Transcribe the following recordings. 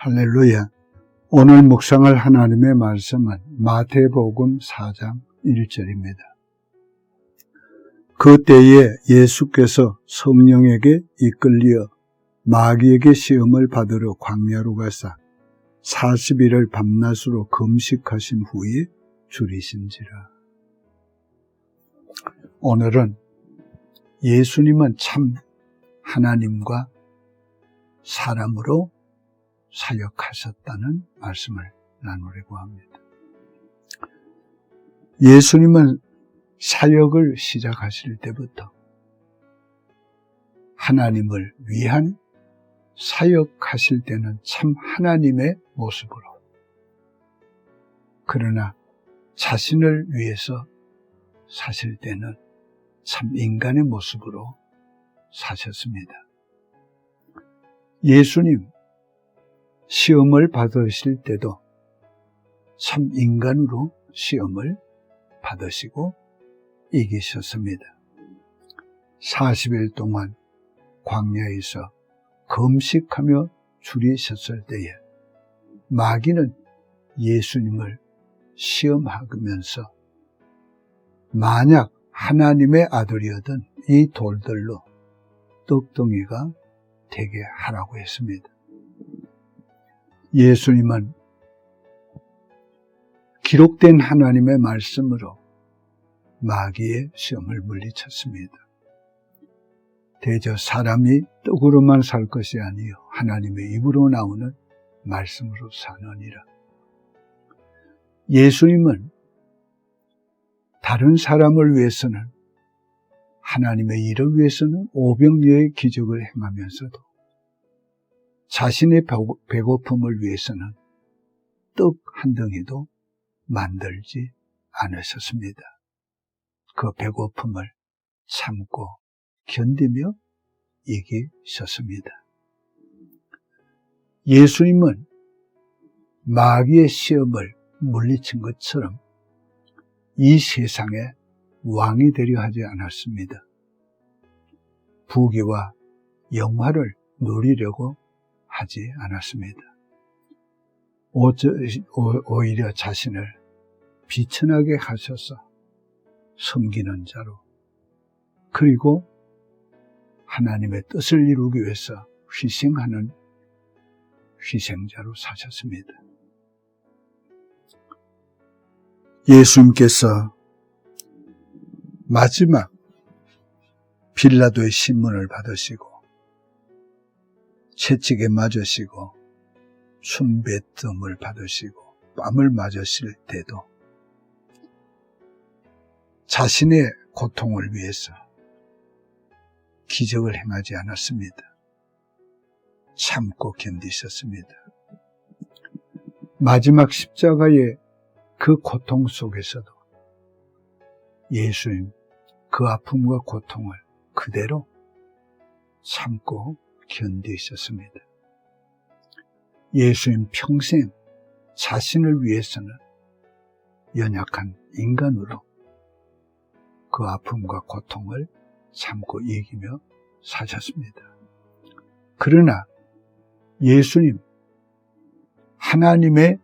할렐루야. 오늘 묵상할 하나님의 말씀은 마태복음 4장 1절입니다. 그때에 예수께서 성령에게 이끌려 마귀에게 시험을 받으러 광야로 가사 40일을 밤낮으로 금식하신 후에 줄이신지라. 오늘은 예수님은 참 하나님과 사람으로 사역하셨다는 말씀을 나누려고 합니다. 예수님은 사역을 시작하실 때부터 하나님을 위한 사역하실 때는 참 하나님의 모습으로, 그러나 자신을 위해서 사실 때는 참 인간의 모습으로 사셨습니다. 예수님 시험을 받으실 때도 참 인간으로 시험을 받으시고 이기셨습니다. 40일 동안 광야에서 금식하며 줄이셨을 때에 마귀는 예수님을 시험하면서 만약 하나님의 아들이었던 이 돌들로 떡덩이가 되게 하라고 했습니다. 예수님은 기록된 하나님의 말씀으로 마귀의 시험을 물리쳤습니다. 대저 사람이 떡으로만 살 것이 아니요 하나님의 입으로 나오는 말씀으로 사느니라. 예수님은 다른 사람을 위해서는, 하나님의 일을 위해서는 오병이어의 기적을 행하면서도 자신의 배고픔을 위해서는 떡 한 덩이도 만들지 않으셨습니다. 그 배고픔을 참고 견디며 이기셨습니다. 예수님은 마귀의 시험을 물리친 것처럼 이 세상에 왕이 되려 하지 않았습니다. 부귀와 영화를 누리려고 하지 않았습니다. 오히려 자신을 비천하게 하셔서 섬기는 자로, 그리고 하나님의 뜻을 이루기 위해서 희생하는 희생자로 사셨습니다. 예수님께서 마지막 빌라도의 신문을 받으시고 채찍에 맞으시고 순뱃음을 받으시고 뺨을 맞으실 때도 자신의 고통을 위해서 기적을 행하지 않았습니다. 참고 견디셨습니다. 마지막 십자가의 그 고통 속에서도 예수님 그 아픔과 고통을 그대로 참고 견디셨습니다. 예수님 평생 자신을 위해서는 연약한 인간으로 그 아픔과 고통을 참고 이기며 사셨습니다. 그러나 예수님 하나님의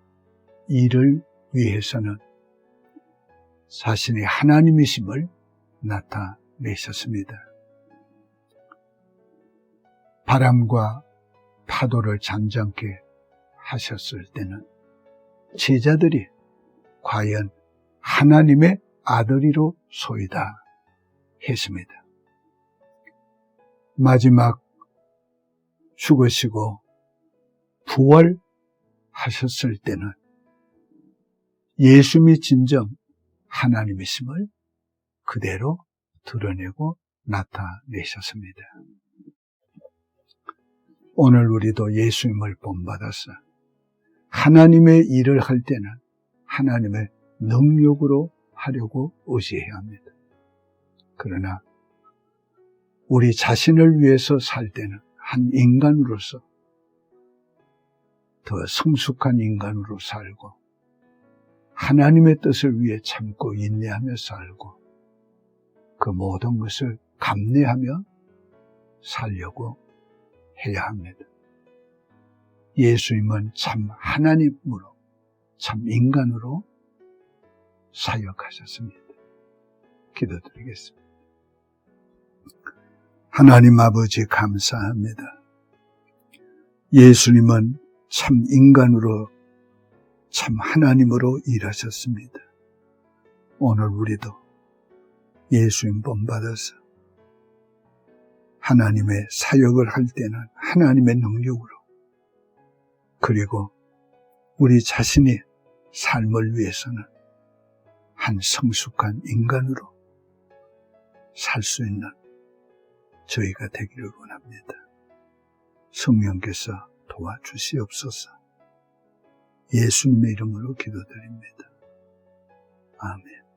일을 위해서는 자신이 하나님이심을 나타내셨습니다. 바람과 파도를 잠잠케 하셨을 때는 제자들이 과연 하나님의 아들이로 소이다 했습니다. 마지막 죽으시고 부활하셨을 때는 예수님이 진정 하나님이심을 그대로 드러내고 나타내셨습니다. 오늘 우리도 예수님을 본받아서 하나님의 일을 할 때는 하나님의 능력으로 하려고 의지해야 합니다. 그러나 우리 자신을 위해서 살 때는 한 인간으로서 더 성숙한 인간으로 살고 하나님의 뜻을 위해 참고 인내하며 살고 그 모든 것을 감내하며 살려고 해야 합니다. 예수님은 참 하나님으로, 참 인간으로 사역하셨습니다. 기도드리겠습니다. 하나님 아버지 감사합니다. 예수님은 참 인간으로, 참 하나님으로 일하셨습니다. 오늘 우리도 예수님 본받아서 하나님의 사역을 할 때는 하나님의 능력으로, 그리고 우리 자신의 삶을 위해서는 한 성숙한 인간으로 살 수 있는 저희가 되기를 원합니다. 성령께서 도와주시옵소서. 예수님의 이름으로 기도드립니다. 아멘.